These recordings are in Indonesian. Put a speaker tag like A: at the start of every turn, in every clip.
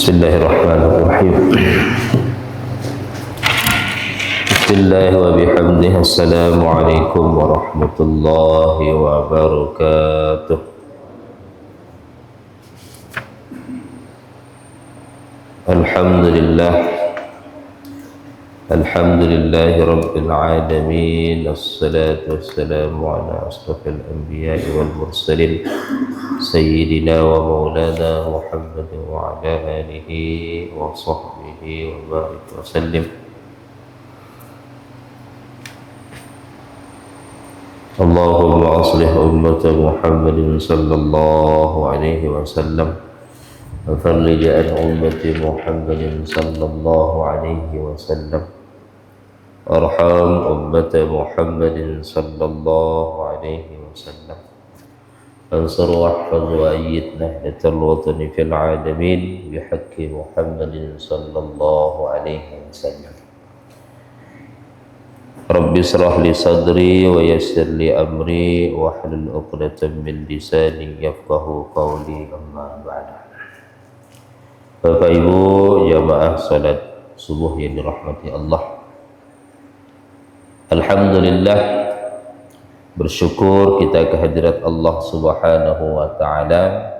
A: Bismillahirrahmanirrahim. Bismillah wa bihamdihi. Assalamualaikum warahmatullahi wabarakatuh. Alhamdulillah. Alhamdulillahi rabbil alamin. Assalatu wassalamu ala asrafil anbiya'i wal mursalin Sayyidina wa maulana Muhammad wa ala alihi wa sahbihi wa barik wa sallim. Allahumma aslih ummata Muhammadin sallallahu alaihi wasallam wa farrij an ummati Muhammadin sallallahu alaihi wasallam. Arham ummata Muhammadin sallallahu alaihi wasallam. Ansur wahfaz wa ayyid nahdatal watani fil alamin bihaqqi Muhammadin sallallahu alaihi wasallam. Rabbi israh li sadri wa yassir li amri wahlul 'uqdatam min lisani yafqahu qawli, amma ba'd. Bapak Ibu jamaah salat subuh yang dirahmati Allah, alhamdulillah, bersyukur kita kehadirat Allah Subhanahu wa taala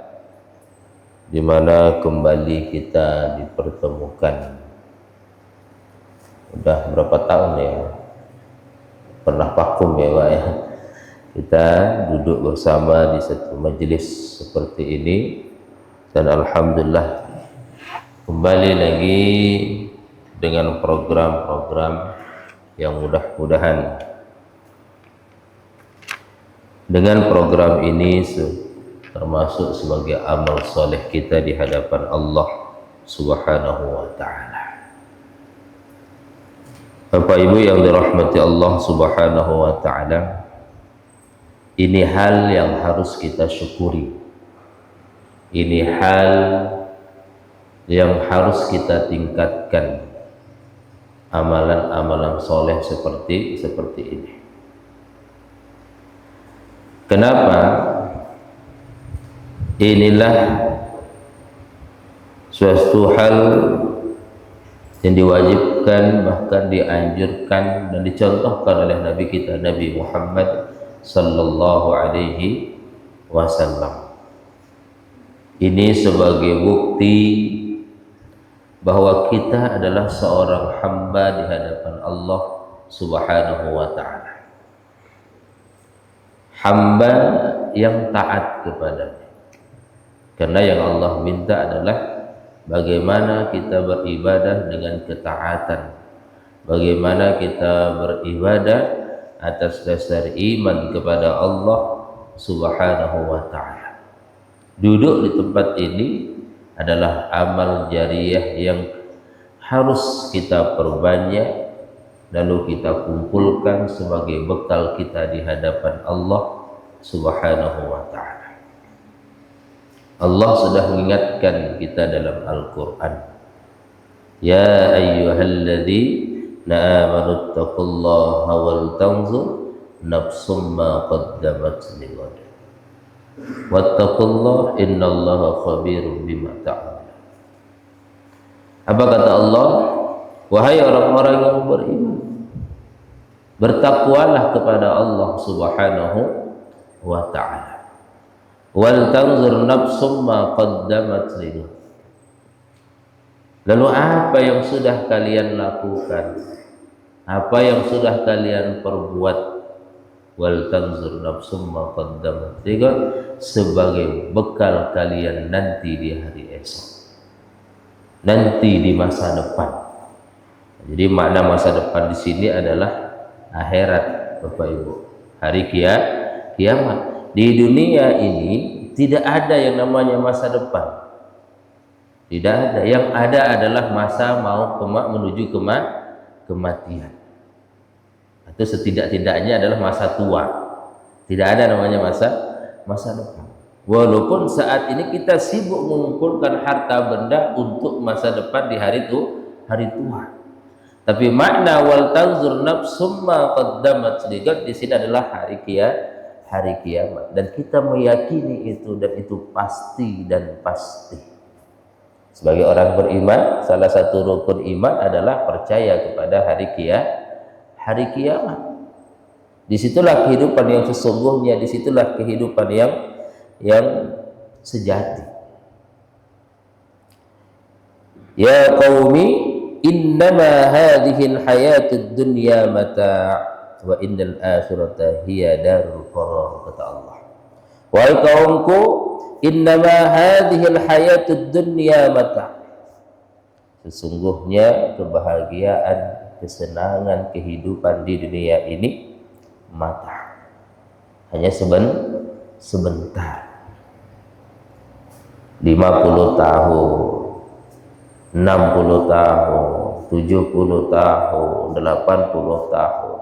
A: di mana kembali kita dipertemukan. Udah berapa tahun ya? Pernah vakum ya Pak ya. Kita duduk bersama di satu majelis seperti ini dan alhamdulillah kembali lagi dengan program-program yang mudah-mudahan dengan program ini termasuk sebagai amal soleh kita di hadapan Allah Subhanahu wa ta'ala. Bapak Ibu yang dirahmati Allah Subhanahu wa ta'ala, ini hal yang harus kita syukuri. Ini hal yang harus kita tingkatkan, amalan-amalan soleh seperti ini. Kenapa? Inilah suatu hal yang diwajibkan, bahkan dianjurkan dan dicontohkan oleh Nabi kita, Nabi Muhammad sallallahu alaihi wasallam. Ini sebagai bukti bahwa kita adalah seorang hamba di hadapan Allah Subhanahu wa ta'ala, hamba yang taat kepadanya. Karena yang Allah minta adalah bagaimana kita beribadah dengan ketaatan, bagaimana kita beribadah atas dasar iman kepada Allah Subhanahu wa ta'ala. Duduk di tempat ini adalah amal jariyah yang harus kita perbanyak, lalu kita kumpulkan sebagai bekal kita di hadapan Allah Subhanahu wa ta'ala. Allah sudah mengingatkan kita dalam Al-Quran, ya ayyuhalladzina amanu taqullaha wal tanzur nafsum ma qaddamat lighad wattaqullaha innallaha khabirum bima ta'malun. Apa kata Allah? Wahai orang-orang yang beriman, bertakwalah kepada Allah Subhanahu wa ta'ala. Wal tanzur nafsum ma qaddamat lighad. Lalu apa yang sudah kalian lakukan? Apa yang sudah kalian perbuat? Wal tanzur nafsum ma qaddamat lighad, sebagai bekal kalian nanti di hari esok, nanti di masa depan. Jadi makna masa depan di sini adalah akhirat, Bapak Ibu, hari kiamat. Di dunia ini tidak ada yang namanya masa depan, tidak ada. Yang ada adalah masa menuju kematian, atau setidak-tidaknya adalah masa tua. Tidak ada namanya masa depan. Walaupun saat ini kita sibuk mengumpulkan harta benda untuk masa depan di hari tua. Tapi makna wal tanzur nafsum ma qaddamat lighad di sini adalah hari kiamat, dan kita meyakini itu, dan itu pasti dan pasti. Sebagai orang beriman, salah satu rukun iman adalah percaya kepada hari kiamat. Disitulah kehidupan yang sesungguhnya, disitulah kehidupan yang sejati. Ya qaumi, innama hadhil hayatud dunya mata' wa innal akhirata hiya darul qarar, kata Allah. Wahai kaumku, innama hadhil hayatud dunya mata', sesungguhnya kebahagiaan, kesenangan, kehidupan di dunia ini mata, hanya sebentar. 50 tahun, 60 tahun, 70 tahun, 80 tahun.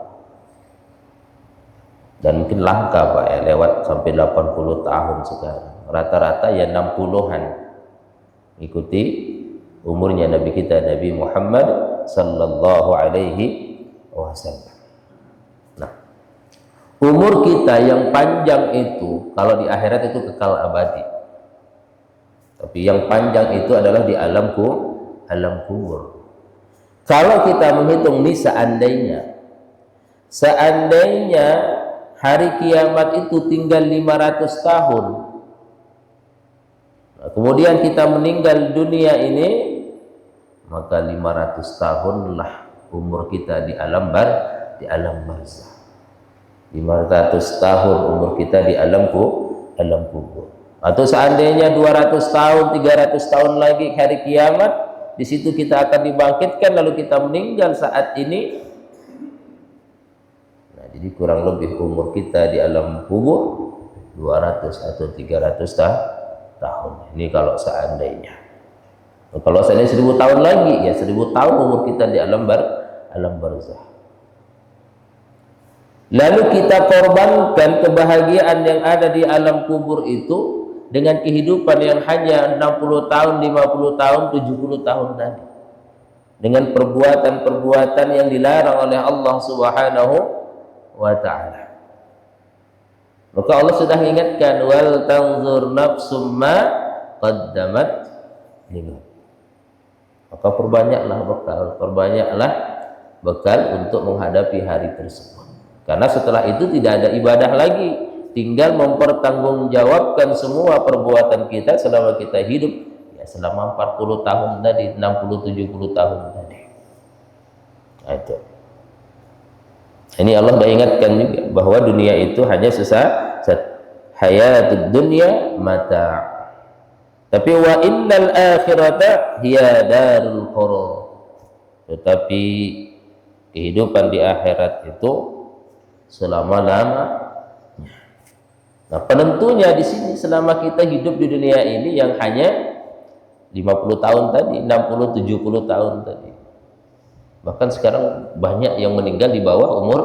A: Dan mungkin langka Pak ya, lewat sampai 80 tahun sekarang. Rata-rata ya 60-an. Ikuti umurnya Nabi kita, Nabi Muhammad sallallahu alaihi wasallam. Nah, umur kita yang panjang itu kalau di akhirat itu kekal abadi. Tapi yang panjang itu adalah di alam kubur. Kalau kita menghitung nih, seandainya hari kiamat itu tinggal 500 tahun. Nah, kemudian kita meninggal dunia ini, maka 500 tahunlah umur kita di alam barzakh. 500 tahun umur kita di alam kubur. Atau seandainya 200 tahun, 300 tahun lagi hari kiamat, di situ kita akan dibangkitkan lalu kita meninggal saat ini. Nah, jadi kurang lebih umur kita di alam kubur 200 atau 300 tahun. Ini kalau seandainya. Kalau seandainya 1000 tahun lagi, ya 1000 tahun umur kita di alam barzakh. Lalu kita korbankan kebahagiaan yang ada di alam kubur itu dengan kehidupan yang hanya 60 tahun, 50 tahun, 70 tahun tadi. Dengan perbuatan-perbuatan yang dilarang oleh Allah Subhanahu wa ta'ala. Maka Allah sudah ingatkan, wal tanzur nafsum ma qaddamat lighad. Maka perbanyaklah bekal untuk menghadapi hari tersebut. Karena setelah itu tidak ada ibadah lagi, tinggal mempertanggungjawabkan semua perbuatan kita selama kita hidup, ya selama 40 tahun tadi, 60-70 tahun tadi. Nah, itu. Ini Allah sudah ingatkan juga bahwa dunia itu hanya sesaat. Hayatud dunya mata'. Tapi wa innal akhirata hiya darul qarar. Tetapi kehidupan di akhirat itu selama-lamanya. Nah, penentunya di sini selama kita hidup di dunia ini yang hanya 50 tahun tadi, 60-70 tahun tadi. Bahkan sekarang banyak yang meninggal di bawah umur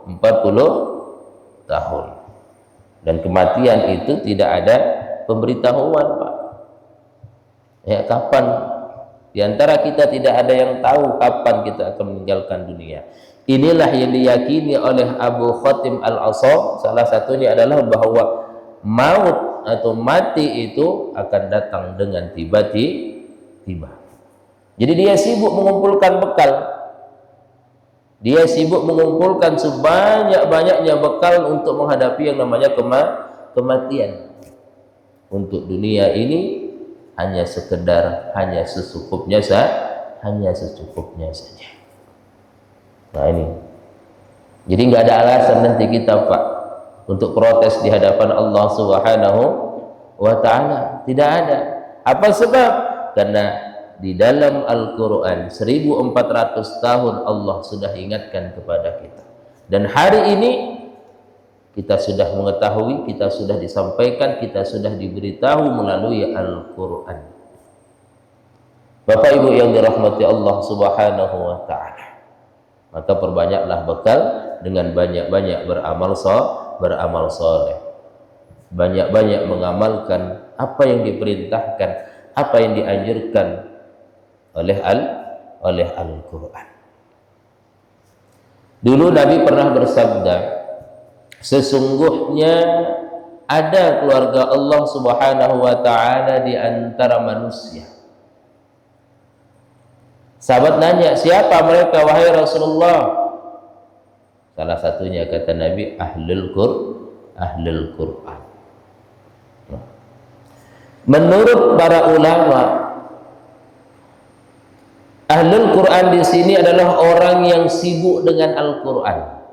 A: 40 tahun. Dan kematian itu tidak ada pemberitahuan, Pak. Ya, kapan? Di antara kita tidak ada yang tahu kapan kita akan meninggalkan dunia. Inilah yang diyakini oleh Abu Khatim Al-Ashab. Salah satunya adalah bahwa maut atau mati itu akan datang dengan tiba-tiba. Jadi dia sibuk mengumpulkan bekal. Dia sibuk mengumpulkan sebanyak-banyaknya bekal untuk menghadapi yang namanya kematian. Untuk dunia ini hanya sekedar, hanya secukupnya saja. Nah ini, jadi nggak ada alasan nanti kita, Pak, untuk protes di hadapan Allah Subhanahu wa ta'ala. Tidak ada. Apa sebab? Karena di dalam Al-Quran 1400 tahun Allah sudah ingatkan kepada kita. Dan hari ini kita sudah mengetahui, kita sudah disampaikan, kita sudah diberitahu melalui Al-Quran. Bapak Ibu yang dirahmati Allah Subhanahu wa ta'ala, maka perbanyaklah bekal dengan banyak-banyak beramal soleh, banyak-banyak mengamalkan apa yang diperintahkan, apa yang dianjurkan oleh Al-Quran. Dulu Nabi pernah bersabda, sesungguhnya ada keluarga Allah Subhanahu wa ta'ala di antara manusia Sahabat nanya, siapa mereka wahai Rasulullah? Salah satunya kata Nabi, ahlul Qur'an. Menurut para ulama, ahlul Qur'an di sini adalah orang yang sibuk dengan Al-Qur'an,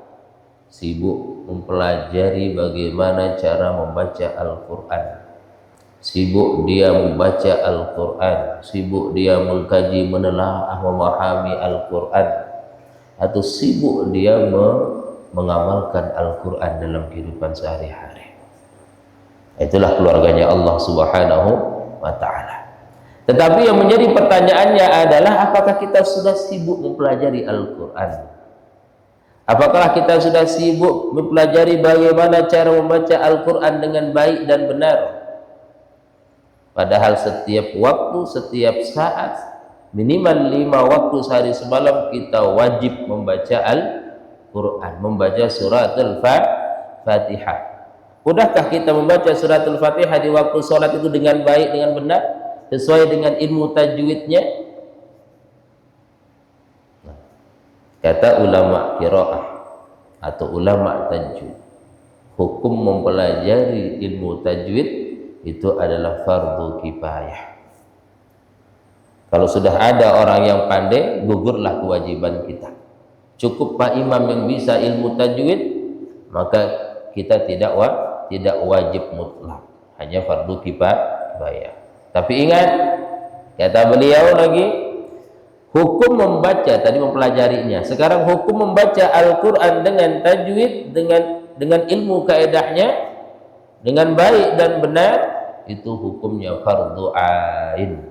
A: sibuk mempelajari bagaimana cara membaca Al-Qur'an, sibuk dia membaca Al-Qur'an, sibuk dia mengkaji, menelaah, memahami Al-Qur'an, atau sibuk dia mengamalkan Al-Qur'an dalam kehidupan sehari-hari. Itulah keluarganya Allah Subhanahu wa ta'ala. Tetapi yang menjadi pertanyaannya adalah, apakah kita sudah sibuk mempelajari Al-Qur'an? Apakah kita sudah sibuk mempelajari bagaimana cara membaca Al-Qur'an dengan baik dan benar? Padahal setiap waktu, setiap saat, minimal 5 waktu sehari semalam kita wajib membaca Al-Qur'an, membaca surat Al-Fatihah. Mudahkah kita membaca surat Al-Fatihah di waktu sholat itu dengan baik, dengan benar, sesuai dengan ilmu tajwidnya? Kata ulama qiraah atau ulama tajwid, hukum mempelajari ilmu tajwid itu adalah fardu kifayah. Kalau sudah ada orang yang pandai, gugurlah kewajiban kita. Cukup Pak Imam yang bisa ilmu tajwid, maka kita tidak wajib mutlak, hanya fardu kifayah. Tapi ingat, kata beliau lagi, hukum membaca, tadi mempelajarinya, sekarang hukum membaca Al-Qur'an dengan tajwid, dengan ilmu kaedahnya, dengan baik dan benar, itu hukumnya fardu ain.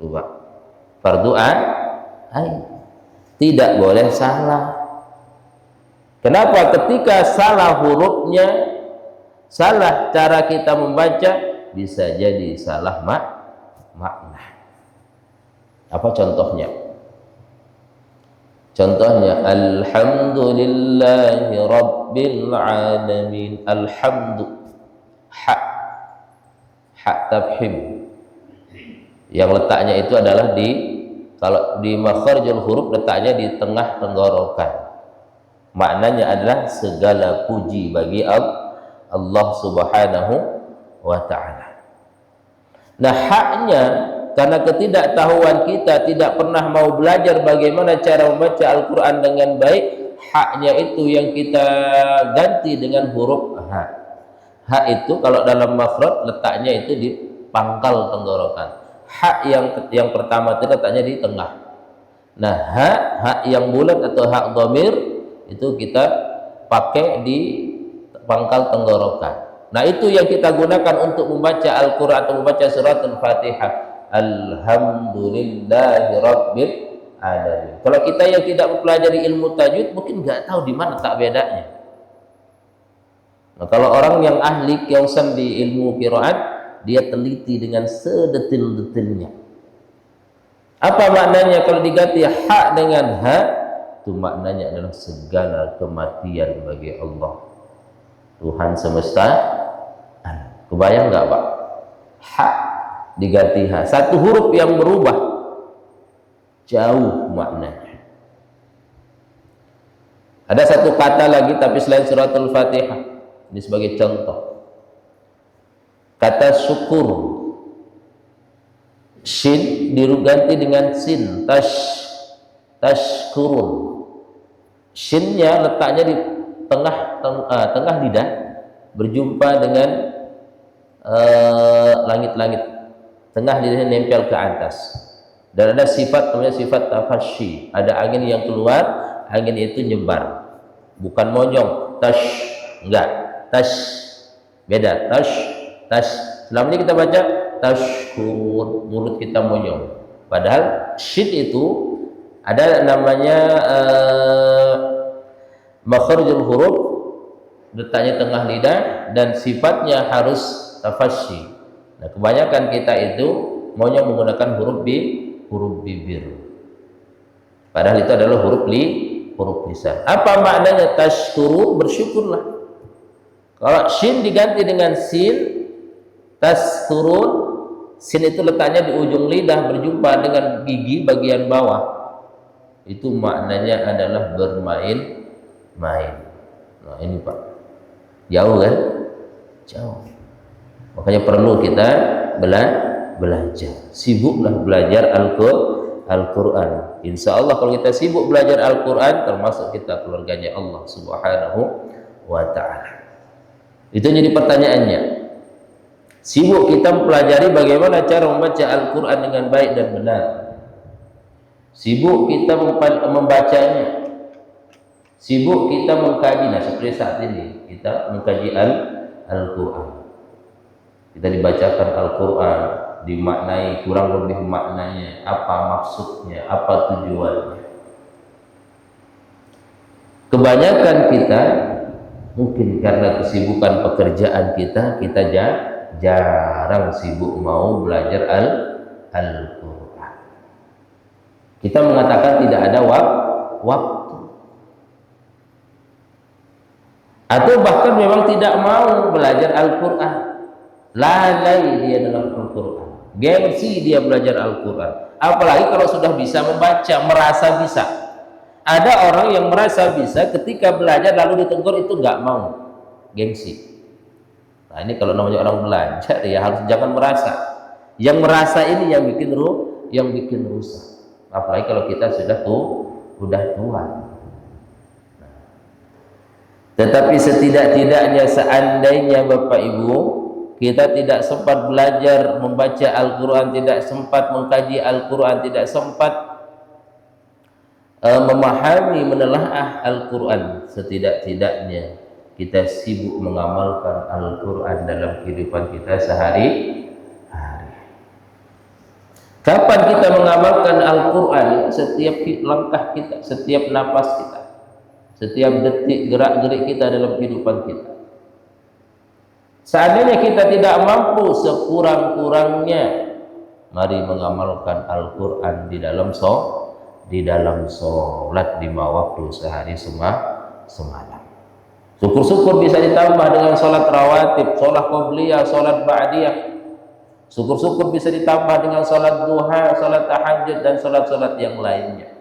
A: Coba, fardu ain, tidak boleh salah. Kenapa? Ketika salah hurufnya, salah cara kita membaca, bisa jadi salah makna. Apa contohnya? Contohnya, alhamdulillahi rabbil alamin. Alhamdu, ha tafhim, yang letaknya itu adalah kalau di makharijul huruf letaknya di tengah tenggorokan. Maknanya adalah segala puji bagi Allah Subhanahu wa ta'ala. Nah, haknya, karena ketidaktahuan kita, tidak pernah mau belajar bagaimana cara membaca Al-Quran dengan baik, haknya itu yang kita ganti dengan huruf ha. Ha itu kalau dalam makhraj letaknya itu di pangkal tenggorokan. Ha yang pertama itu letaknya di tengah. Nah, ha yang bulat atau ha dhamir itu kita pakai di pangkal tenggorokan. Nah, itu yang kita gunakan untuk membaca Al-Quran atau membaca surat Al-Fatihah. Alhamdulillahi rabbil alamin. Kalau kita yang tidak mempelajari ilmu tajwid, mungkin nggak tahu di mana tak bedanya. Nah, kalau orang yang ahli kiausan di ilmu qiraat, dia teliti dengan sedetil-detilnya. Apa maknanya kalau diganti ha dengan ha? Itu maknanya adalah segala kematian bagi Allah, Tuhan semesta. Kebayang nggak Pak? Ha diganti ha, satu huruf yang berubah jauh maknanya. Ada satu kata lagi tapi selain surat Al-Fatihah, ini sebagai contoh, kata syukur, shin diganti dengan sin, tashkurun. Shinnya letaknya di tengah lidah, berjumpa dengan langit-langit, tengah lidahnya nempel ke atas. Dan ada sifat namanya sifat tafasyi, ada angin yang keluar, angin itu nyebar, bukan monyong, tash, enggak, tash, beda, tash. Selama ini kita baca tashkur, mulut kita monyong, padahal shin itu ada namanya makharijul huruf, letaknya tengah lidah, dan sifatnya harus tafasyi. Nah, kebanyakan kita itu maunya menggunakan huruf bibir, padahal itu adalah huruf lisan. Apa maknanya tashkuru? Bersyukurlah. Kalau shin diganti dengan sin, tashkurun, Sin itu letaknya di ujung lidah berjumpa dengan gigi bagian bawah. Itu maknanya adalah bermain-main. Nah ini Pak, jauh kan? Jauh. Makanya perlu kita belajar. Sibuklah belajar Al-Quran. Insya Allah kalau kita sibuk belajar Al-Quran, termasuk kita keluarganya Allah Subhanahu wa Ta'ala. Itu jadi pertanyaannya. Sibuk kita mempelajari bagaimana cara membaca Al-Quran dengan baik dan benar. Sibuk kita membacanya. Sibuk kita mengkaji. Nah seperti saat ini kita mengkaji Al-Quran. Kita dibacakan Al-Quran, dimaknai kurang lebih maknanya, apa maksudnya, apa tujuannya. Kebanyakan kita mungkin karena kesibukan pekerjaan kita jarang sibuk mau belajar Al-Quran. Kita mengatakan tidak ada waktu, atau bahkan memang tidak mau belajar Al-Quran. Lalai dia dalam Al-Quran, gengsi dia belajar Al-Quran. Apalagi kalau sudah bisa membaca, merasa bisa. Ada orang yang merasa bisa ketika belajar lalu ditegur itu nggak mau, gengsi. Nah ini kalau namanya orang belajar ya harus jangan merasa. Yang merasa ini yang bikin rusak. Apalagi kalau kita sudah tua. Tetapi setidak-tidaknya seandainya Bapak Ibu kita tidak sempat belajar membaca Al-Quran, tidak sempat mengkaji Al-Quran, tidak sempat memahami, menelaah Al-Quran, setidak-tidaknya kita sibuk mengamalkan Al-Quran dalam kehidupan kita sehari-hari. Kapan kita mengamalkan Al-Quran? Setiap langkah kita, setiap napas kita, setiap detik gerak-gerik kita dalam kehidupan kita. Seandainya kita tidak mampu, sekurang-kurangnya mari mengamalkan Al-Quran di dalam sholat 5 waktu sehari semalam. Syukur-syukur bisa ditambah dengan sholat rawatib, sholat qobliyah, sholat ba'diyah. Syukur-syukur bisa ditambah dengan sholat duha, sholat tahajud, dan sholat-sholat yang lainnya.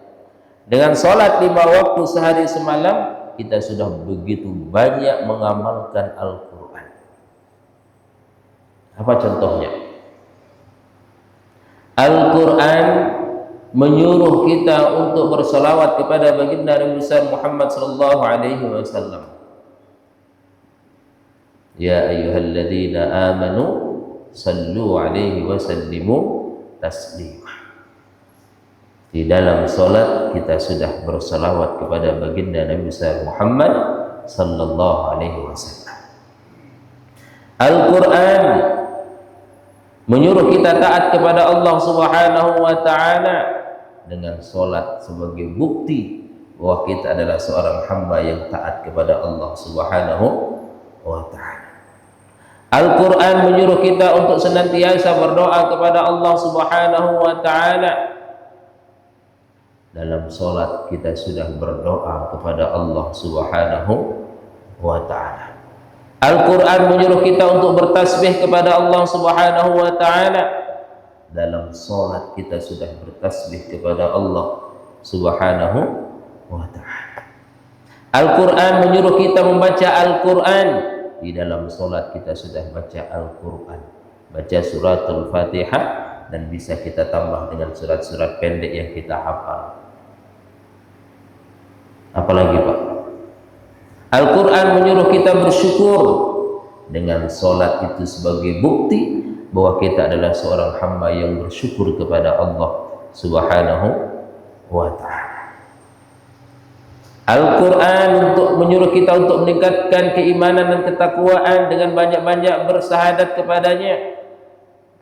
A: Dengan sholat 5 waktu sehari semalam, kita sudah begitu banyak mengamalkan Al-Quran. Apa contohnya? Al-Quran menyuruh kita untuk bersalawat kepada baginda Nabi besar Muhammad sallallahu alaihi wasallam. Ya ayyuhalladzina amanu sallu alaihi wa sallimu taslima. Di dalam salat kita sudah bersalawat kepada baginda Nabi besar Muhammad sallallahu alaihi wasallam. Al-Quran menyuruh kita taat kepada Allah Subhanahu wa Ta'ala dengan sholat sebagai bukti bahwa kita adalah seorang hamba yang taat kepada Allah Subhanahu wa Ta'ala. Al-Quran menyuruh kita untuk senantiasa berdoa kepada Allah Subhanahu wa Ta'ala. Dalam sholat kita sudah berdoa kepada Allah Subhanahu wa Ta'ala. Al-Quran menyuruh kita untuk bertasbih kepada Allah Subhanahu wa Ta'ala. Dalam sholat kita sudah bertasbih kepada Allah Subhanahu wa Ta'ala. Al-Quran menyuruh kita membaca Al-Quran. Di dalam sholat kita sudah baca Al-Quran, baca suratul Fatihah, dan bisa kita tambah dengan surat-surat pendek yang kita hafal. Apalagi Pak? Al-Quran menyuruh kita bersyukur dengan sholat itu sebagai bukti bahwa kita adalah seorang hamba yang bersyukur kepada Allah Subhanahu wa Ta'ala. Al-Quran untuk menyuruh kita untuk meningkatkan keimanan dan ketakwaan dengan banyak-banyak bersyahadat kepadanya.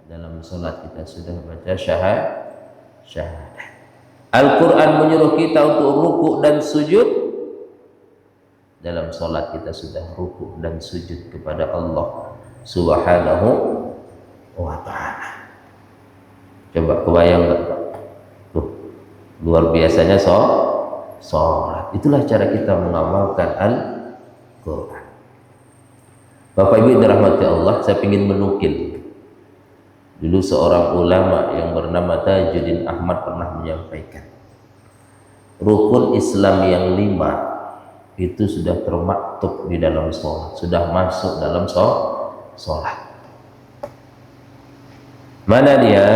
A: Dalam sholat kita sudah baca syahadat. Al-Quran menyuruh kita untuk rukuk dan sujud. Dalam sholat kita sudah rukuk dan sujud kepada Allah Subhanahu wa Ta'ala. Coba kebayang nggak? Tuh, luar biasanya sholat. Itulah cara kita mengamalkan Al-Quran. Bapak Ibu dirahmati Allah, saya ingin menukil Dulu seorang ulama yang bernama Tajuddin Ahmad pernah menyampaikan, rukun Islam yang 5 itu sudah termaktub di dalam sholat, sudah masuk dalam sholat. Mana dia?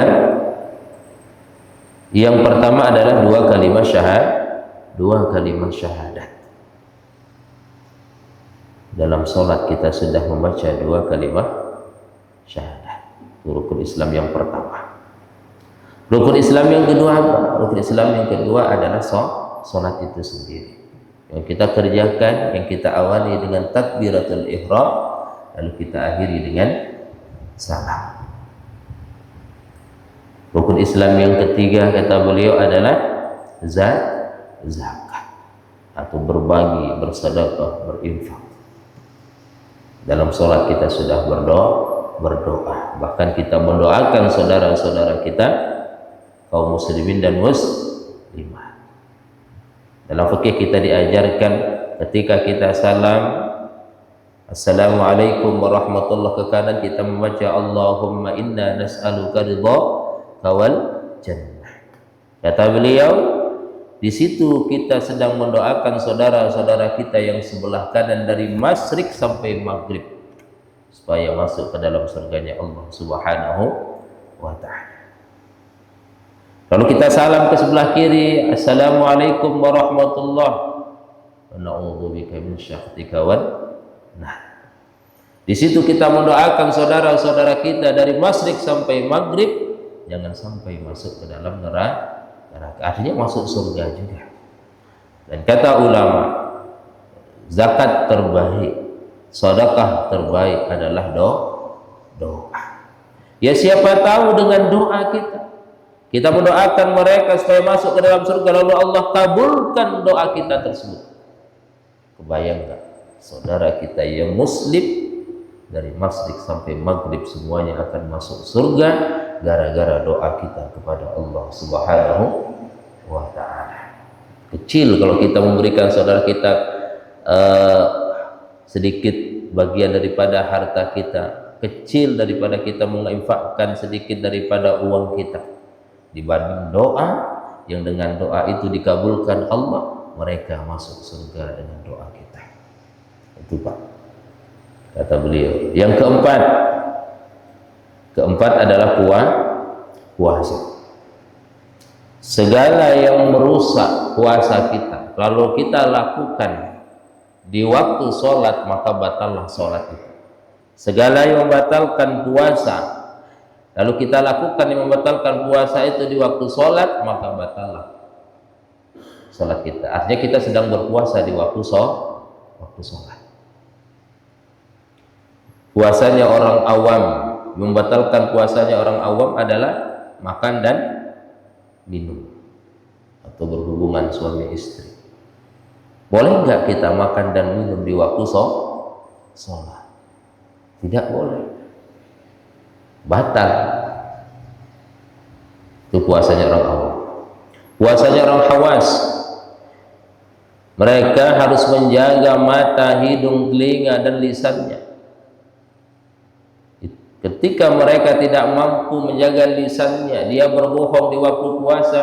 A: Yang pertama adalah 2 kalimat syahadat. Dalam sholat kita sudah membaca 2 kalimat syahadat. Rukun Islam yang pertama. Rukun Islam yang kedua apa? Rukun Islam yang kedua adalah sholat itu sendiri, yang kita kerjakan, yang kita awali dengan takbiratul ihram, lalu kita akhiri dengan salam. Rukun Islam yang ketiga kata beliau adalah zakat atau berbagi, bersedekah, berinfak. Dalam sholat kita sudah berdoa, bahkan kita mendoakan saudara-saudara kita kaum muslimin dan muslimat. Dalam fikih kita diajarkan ketika kita salam, assalamualaikum warahmatullahi wabarakatuh, ke kanan kita membaca Allahumma inna nas'aluka ridhaka wal jannah. Kata beliau, di situ kita sedang mendoakan saudara-saudara kita yang sebelah kanan dari masyrik sampai maghrib, supaya masuk ke dalam surganya Allah Subhanahu wa ta'ala. Lalu kita salam ke sebelah kiri, assalamualaikum warahmatullahi wabarakatuh, na'udzubika min syakhrika wan nar. Di situ kita mendoakan saudara-saudara kita dari masyrik sampai maghrib, jangan sampai masuk ke dalam neraka, artinya masuk surga juga. Dan kata ulama, zakat terbaik, sedekah terbaik adalah doa. Ya siapa tahu dengan doa kita mendoakan mereka supaya masuk ke dalam surga, lalu Allah kabulkan doa kita tersebut. Kebayang nggak saudara kita yang muslim dari masyrik sampai maghrib semuanya akan masuk surga gara-gara doa kita kepada Allah Subhanahu wa ta'ala. Kecil kalau kita memberikan saudara kita sedikit bagian daripada harta kita, kecil daripada kita menginfakkan sedikit daripada uang kita, dibanding doa yang dengan doa itu dikabulkan Allah, mereka masuk surga dengan doa kita. Itu Pak, kata beliau. Yang keempat adalah puasa. Segala yang merusak puasa kita lalu kita lakukan di waktu sholat, maka batallah sholat itu. Segala yang membatalkan puasa lalu kita lakukan yang membatalkan puasa itu di waktu sholat, maka batallah sholat kita. Artinya kita sedang berpuasa di waktu sholat. Puasanya orang awam, membatalkan puasanya orang awam adalah makan dan minum atau berhubungan suami istri. Boleh nggak kita makan dan minum di waktu sholat? Tidak boleh, batal. Itu puasanya orang awam. Puasanya orang khawas, mereka harus menjaga mata, hidung, telinga, dan lisannya. Ketika mereka tidak mampu menjaga lisannya, dia berbohong di waktu puasa,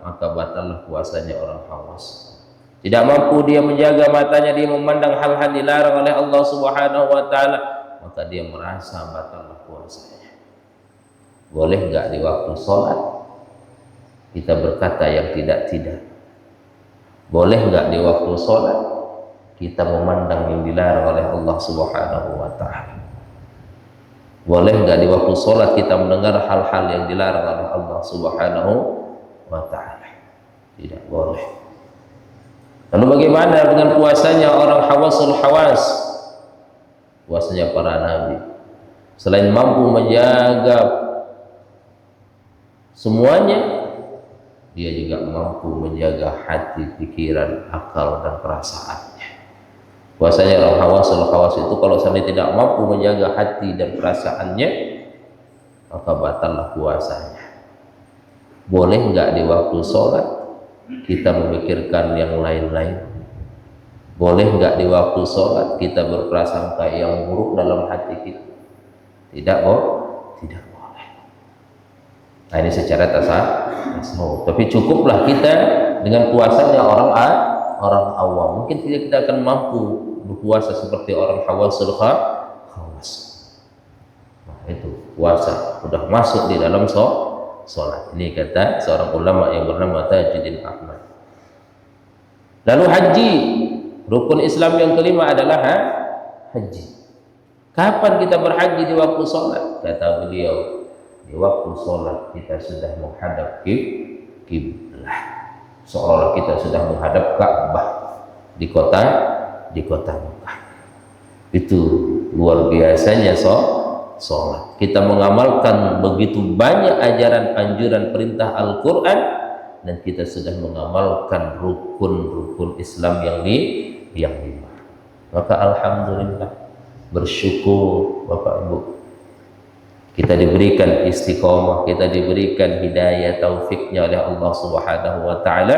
A: maka batallah puasanya orang khawas. Tidak mampu dia menjaga matanya, dia memandang hal-hal dilarang oleh Allah Subhanahu wa ta'ala, maka dia merasa batallah puasanya. Boleh nggak di waktu sholat kita berkata yang tidak? Boleh nggak di waktu sholat kita memandang yang dilarang oleh Allah Subhanahu wa ta'ala? Boleh nggak di waktu sholat kita mendengar hal-hal yang dilarang oleh Allah Subhanahu wa ta'ala? Tidak boleh. Lalu bagaimana dengan puasanya orang hawasul hawas? Puasanya para nabi, selain mampu menjaga semuanya, dia juga mampu menjaga hati, pikiran, akal, dan perasaannya. Puasanya orang hawasul hawas itu kalau sampai tidak mampu menjaga hati dan perasaannya, maka batallah puasanya. Boleh nggak di waktu sholat kita memikirkan yang lain-lain? Boleh nggak di waktu sholat kita berprasangka yang buruk dalam hati kita? Tidak boleh. Nah ini secara tasawuf. Tapi cukuplah kita dengan puasanya orang awam. Mungkin tidak kita akan mampu berpuasa seperti orang khawasul khawas. Nah itu puasa sudah masuk di dalam sholat. Ini kata seorang ulama yang bernama Tajuddin Ahmad. Lalu haji, rukun Islam yang kelima adalah haji. Kapan kita berhaji di waktu sholat? Kata beliau, di waktu sholat kita sudah menghadap kiblah, seolah kita sudah menghadap Ka'bah di kota Mekah. Itu luar biasanya sholat. Kita mengamalkan begitu banyak ajaran, anjuran, perintah Al-Quran, dan kita sudah mengamalkan rukun-rukun Islam yang lima. Maka alhamdulillah, bersyukur Bapak Ibu, kita diberikan istiqomah, kita diberikan hidayah taufiknya oleh Allah Subhanahu wa taala.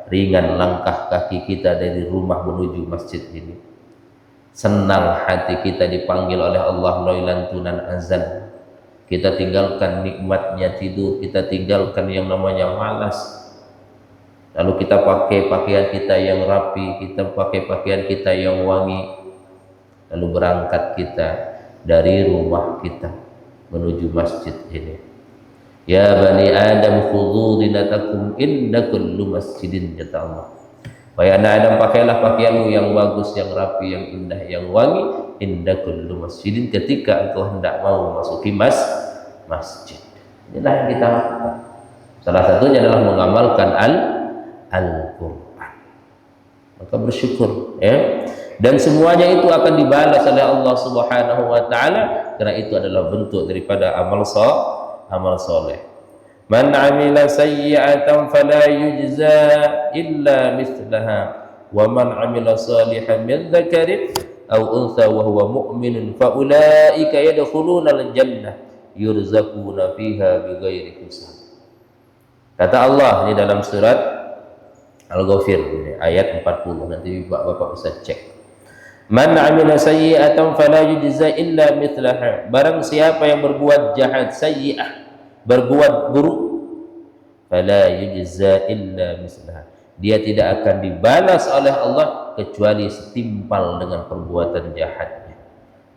A: Ringan langkah kaki kita dari rumah menuju masjid ini. Senang hati kita dipanggil oleh Allah melalui lantunan azan. Kita tinggalkan nikmatnya tidur, kita tinggalkan yang namanya malas. Lalu kita pakai pakaian kita yang rapi, kita pakai pakaian kita yang wangi. Lalu berangkat kita dari rumah kita menuju masjid ini. Ya bani Adam khudhu zinatakum inda kulli masjidin, kata Allah. Wahai anak Adam, pakailah pakaianmu yang bagus, yang rapi, yang indah, yang wangi, inda kulli masjidin, ketika engkau hendak mau masuki masjid. Inilah yang kita lakukan. Salah satunya adalah mengamalkan Al-Quran. Maka bersyukur, ya. Dan semuanya itu akan dibalas oleh Allah Subhanahu wa taala, karena itu adalah bentuk daripada amal soleh. Man amila sayyi'atan fala yujza illa mithlaha wa man amila salihan min dzakarin aw untha wa huwa mu'minun fa ulaika yadkhuluna al-jannah yurzaquna fiha bighairi hisab. Kata Allah ini dalam surat Al-Ghafir ayat 40, nanti Bapak bisa cek. Man amila sayyi'atan fala yujza illa mithlaha, barang siapa yang berbuat jahat, sayyi'ah, berbuat buruk, fala yujza illa mithlaha, dia tidak akan dibalas oleh Allah kecuali setimpal dengan perbuatan jahatnya.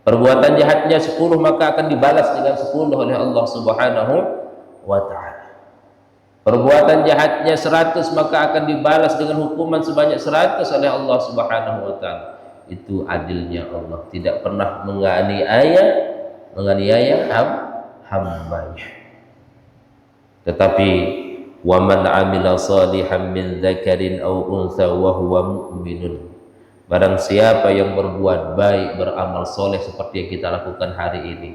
A: Perbuatan jahatnya 10, maka akan dibalas dengan 10 oleh Allah Subhanahu wa taala. Perbuatan jahatnya 100, maka akan dibalas dengan hukuman sebanyak 100 oleh Allah Subhanahu wa taala. Itu adilnya Allah, tidak pernah menganiaya hambanya. Tetapi wa man amila salihan min dzakarin aw untha wa huwa mu'minun, barang siapa yang berbuat baik, beramal soleh seperti yang kita lakukan hari ini,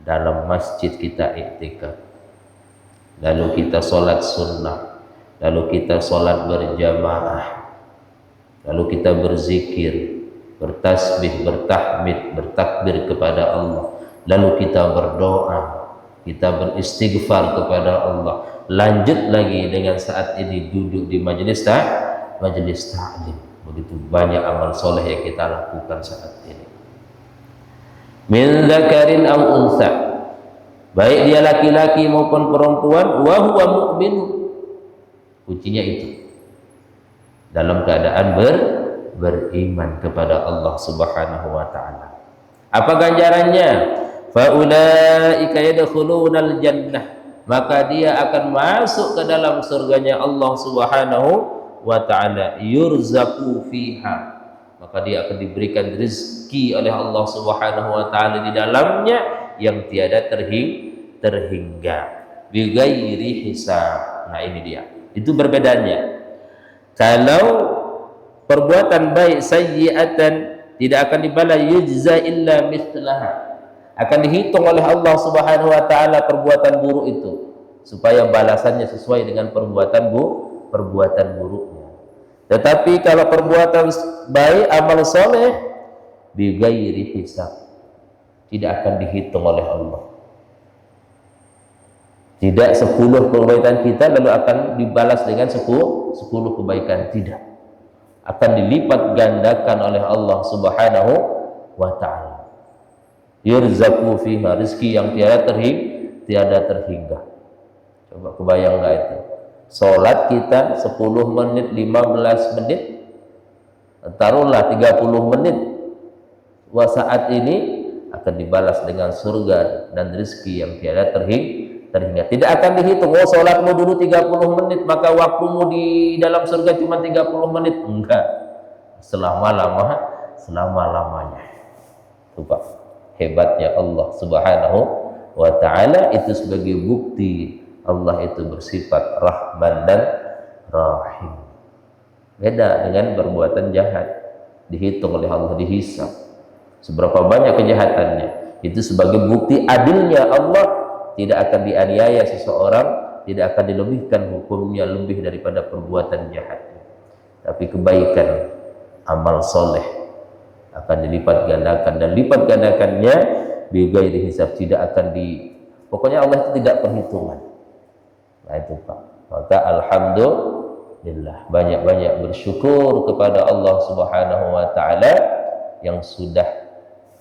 A: dalam masjid kita iktikaf, lalu kita sholat sunnah, lalu kita sholat berjamaah, lalu kita berzikir, bertasbih, bertahmid, bertakbir kepada Allah, lalu kita berdoa, kita beristighfar kepada Allah, lanjut lagi dengan saat ini duduk di majelis ta'lim. Begitu banyak amal soleh yang kita lakukan saat ini. Min dzakarin aw untha, baik dia laki-laki maupun perempuan, wa huwa mu'min, kuncinya itu, dalam keadaan beriman kepada Allah Subhanahu wa taala. Apa ganjarannya? Fa ulaika yadkhulunal jannah, maka dia akan masuk ke dalam surganya Allah Subhanahu wa taala. Yurzaqu fiha, maka dia akan diberikan rezeki oleh Allah Subhanahu wa taala di dalamnya yang tiada terhingga, bighairi hisab. Nah ini dia, itu berbedanya. Kalau perbuatan baik sayyi'atan tidak akan dibalas yujza illa mithlaha, akan dihitung oleh Allah Subhanahu wa taala perbuatan buruk itu supaya balasannya sesuai dengan perbuatan buruknya. Tetapi kalau perbuatan baik, amal soleh, bighairi hisab, tidak akan dihitung oleh Allah. Tidak 10 kebaikan kita lalu akan dibalas dengan 10 kebaikan, tidak. Akan dilipat gandakan oleh Allah Subhanahu wa taala. Yurzaqu fiha, rezeki yang tiada terhingga. Coba kebayang nggak itu? Sholat kita 10 menit, 15 menit, taruhlah 30 menit. Wah, saat ini akan dibalas dengan surga dan rezeki yang tiada terhingga. Tidak akan dihitung, oh sholatmu dulu 30 menit, maka waktumu di dalam surga cuma 30 menit. Enggak. Selama-lamanya. Itu Pak, hebatnya Allah Subhanahu wa ta'ala. Itu sebagai bukti Allah itu bersifat Rahman dan Rahim. Beda dengan perbuatan jahat, dihitung oleh Allah, dihisab seberapa banyak kejahatannya. Itu sebagai bukti adilnya Allah, tidak akan dianiaya seseorang, tidak akan dilebihkan hukumnya lebih daripada perbuatan jahatnya. Tapi kebaikan, amal soleh akan dilipat gandakan, dan lipat gandakannya bighairi hisab, tidak akan pokoknya Allah itu tidak perhitungan. Nah itu Pak, maka alhamdulillah, banyak-banyak bersyukur kepada Allah Subhanahu wa ta'ala yang sudah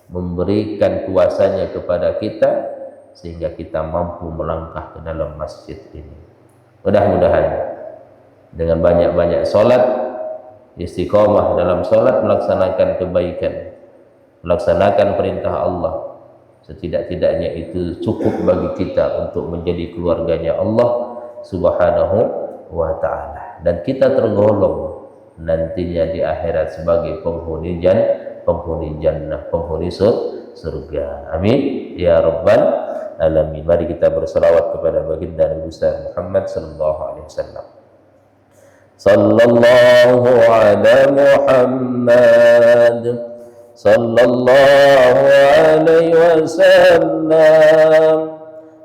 A: memberikan kuasanya kepada kita sehingga kita mampu melangkah ke dalam masjid ini. Mudah-mudahan dengan banyak-banyak sholat, istiqomah dalam sholat, melaksanakan kebaikan, melaksanakan perintah Allah, setidak-tidaknya itu cukup bagi kita untuk menjadi keluarganya Allah Subhanahu wa ta'ala, dan kita tergolong nantinya di akhirat sebagai penghuni jannah, penghuni surga. Amin ya rabbal alamin. Mari kita berselawat kepada baginda Nabi Muhammad sallallahu alaihi wasallam. Sallallahu ala Muhammad, sallallahu alaihi wasallam,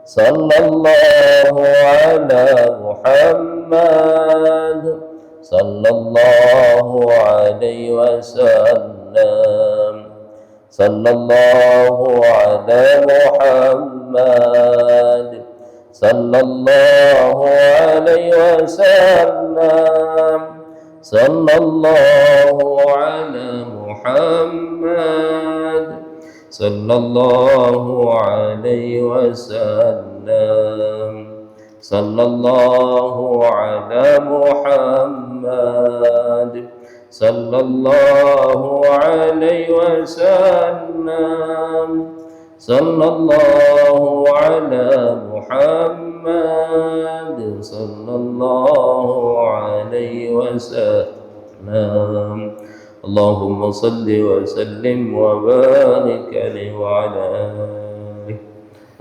A: sallallahu ala Muhammad, sallallahu alaihi wasallam, sallallahu ala Muhammad, sallallahu alaihi wasallam, sallallahu ala Muhammad, sallallahu alaihi wasallam, sallallahu ala Muhammad, sallallahu alaihi wasallam, sallallahu ala Muhammad, sallallahu alaihi wasallam. Allahumma salli wa sallim wa barik alaihi wa ala alihi.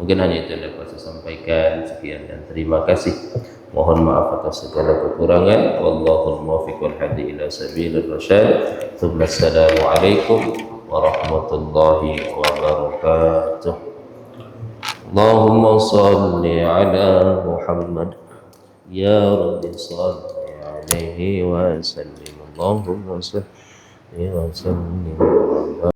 A: Mungkin hanya itu yang dapat saya sampaikan. Sekian dan terima kasih. Mohon maaf atas segala kekurangan. Wallahul muwaffiq wal hadi ila sabilir rasyad. Assalamu alaikum warahmatullahi wabarakatuh. Allahumma salli ala Muhammad, ya Rabbi salli alaihi wa sallim. Allahumma salli wa sallim.